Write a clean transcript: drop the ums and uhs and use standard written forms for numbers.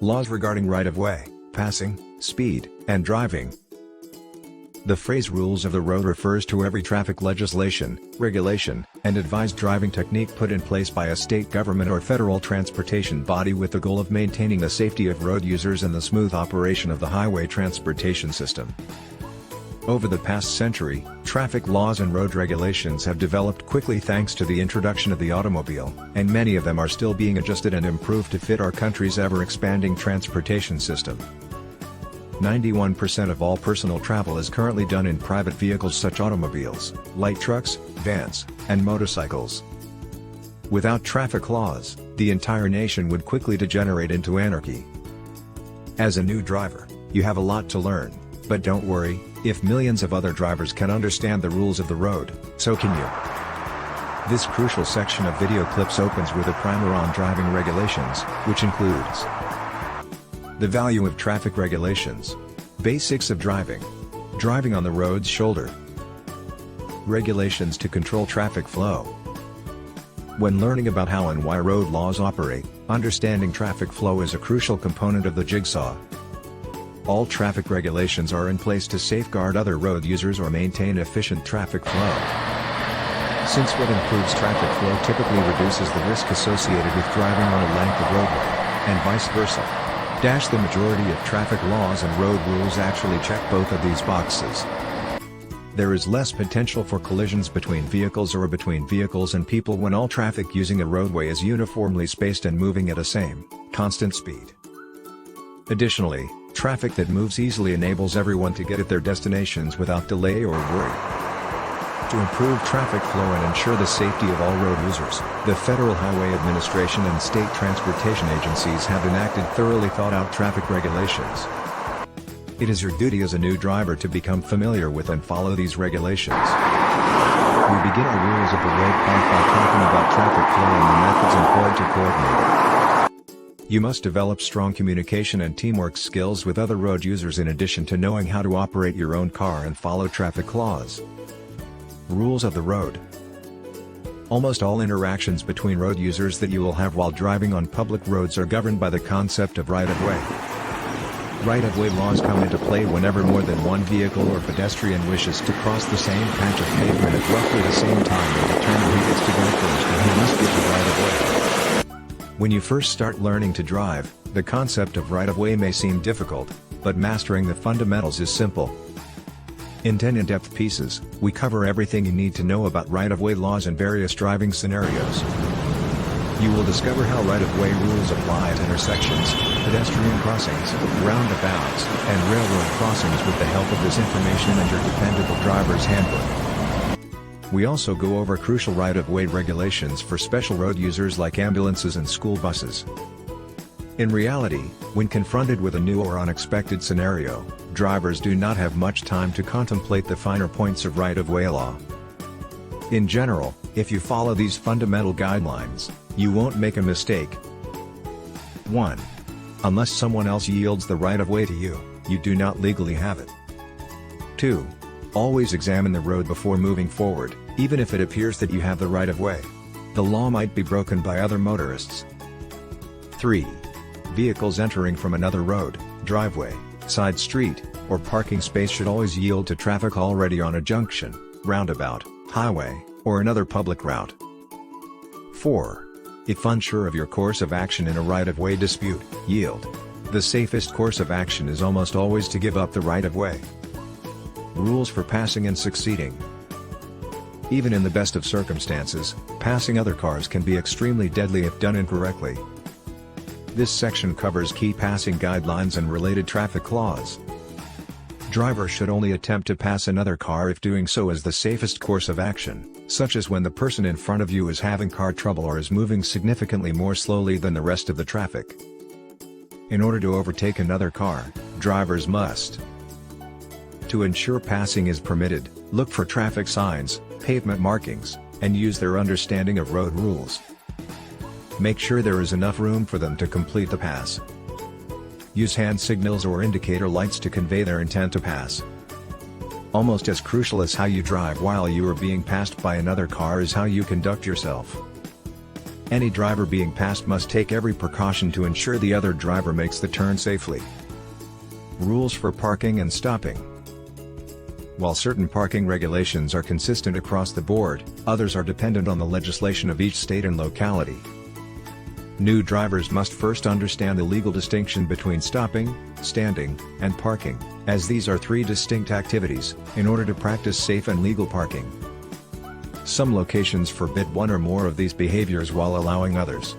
Laws regarding right-of-way, passing, speed, and driving. The phrase rules of the road refers to every traffic legislation, regulation, and advised driving technique put in place by a state government or federal transportation body with the goal of maintaining the safety of road users and the smooth operation of the highway transportation system. Over the past century, traffic laws and road regulations have developed quickly thanks to the introduction of the automobile, and many of them are still being adjusted and improved to fit our country's ever-expanding transportation system. 91% of all personal travel is currently done in private vehicles such as automobiles, light trucks, vans, and motorcycles. Without traffic laws, the entire nation would quickly degenerate into anarchy. As a new driver, you have a lot to learn, but don't worry, if millions of other drivers can understand the rules of the road, so can you. This crucial section of video clips opens with a primer on driving regulations, which includes the value of traffic regulations, basics of driving, driving on the road's shoulder, regulations to control traffic flow. When learning about how and why road laws operate, understanding traffic flow is a crucial component of the jigsaw. All traffic regulations are in place to safeguard other road users or maintain efficient traffic flow. Since what improves traffic flow typically reduces the risk associated with driving on a length of roadway, and vice versa. The majority of traffic laws and road rules actually check both of these boxes. There is less potential for collisions between vehicles or between vehicles and people when all traffic using a roadway is uniformly spaced and moving at a constant speed. Additionally, traffic that moves easily enables everyone to get at their destinations without delay or worry. To improve traffic flow and ensure the safety of all road users, the Federal Highway Administration and state transportation agencies have enacted thoroughly thought-out traffic regulations. It is your duty as a new driver to become familiar with and follow these regulations. We begin our rules of the road part by talking about traffic flow and the methods employed to coordinate it. You must develop strong communication and teamwork skills with other road users in addition to knowing how to operate your own car and follow traffic laws. Rules of the road. Almost all interactions between road users that you will have while driving on public roads are governed by the concept of right-of-way. Right-of-way laws come into play whenever more than one vehicle or pedestrian wishes to cross the same patch of pavement at roughly the same time and determine who gets to go first and who must get the right-of-way. When you first start learning to drive, the concept of right-of-way may seem difficult, but mastering the fundamentals is simple. In 10 in-depth pieces, we cover everything you need to know about right-of-way laws and various driving scenarios. You will discover how right-of-way rules apply at intersections, pedestrian crossings, roundabouts, and railroad crossings with the help of this information and your dependable driver's handbook. We also go over crucial right-of-way regulations for special road users like ambulances and school buses. In reality, when confronted with a new or unexpected scenario, drivers do not have much time to contemplate the finer points of right-of-way law. In general, if you follow these fundamental guidelines, you won't make a mistake. 1. Unless someone else yields the right-of-way to you, you do not legally have it. 2. Always examine the road before moving forward, even if it appears that you have the right-of-way. The law might be broken by other motorists. 3. Vehicles entering from another road, driveway, side street, or parking space should always yield to traffic already on a junction, roundabout, highway, or another public route. 4. If unsure of your course of action in a right-of-way dispute, yield. The safest course of action is almost always to give up the right-of-way. Rules for passing and succeeding. Even in the best of circumstances, passing other cars can be extremely deadly if done incorrectly. This section covers key passing guidelines and related traffic laws. Drivers should only attempt to pass another car if doing so is the safest course of action, such as when the person in front of you is having car trouble or is moving significantly more slowly than the rest of the traffic. In order to overtake another car, drivers must, to ensure passing is permitted, look for traffic signs, pavement markings, and use their understanding of road rules. Make sure there is enough room for them to complete the pass. Use hand signals or indicator lights to convey their intent to pass. Almost as crucial as how you drive while you are being passed by another car is how you conduct yourself. Any driver being passed must take every precaution to ensure the other driver makes the turn safely. Rules for parking and stopping. While certain parking regulations are consistent across the board, others are dependent on the legislation of each state and locality. New drivers must first understand the legal distinction between stopping, standing, and parking, as these are three distinct activities, in order to practice safe and legal parking. Some locations forbid one or more of these behaviors while allowing others.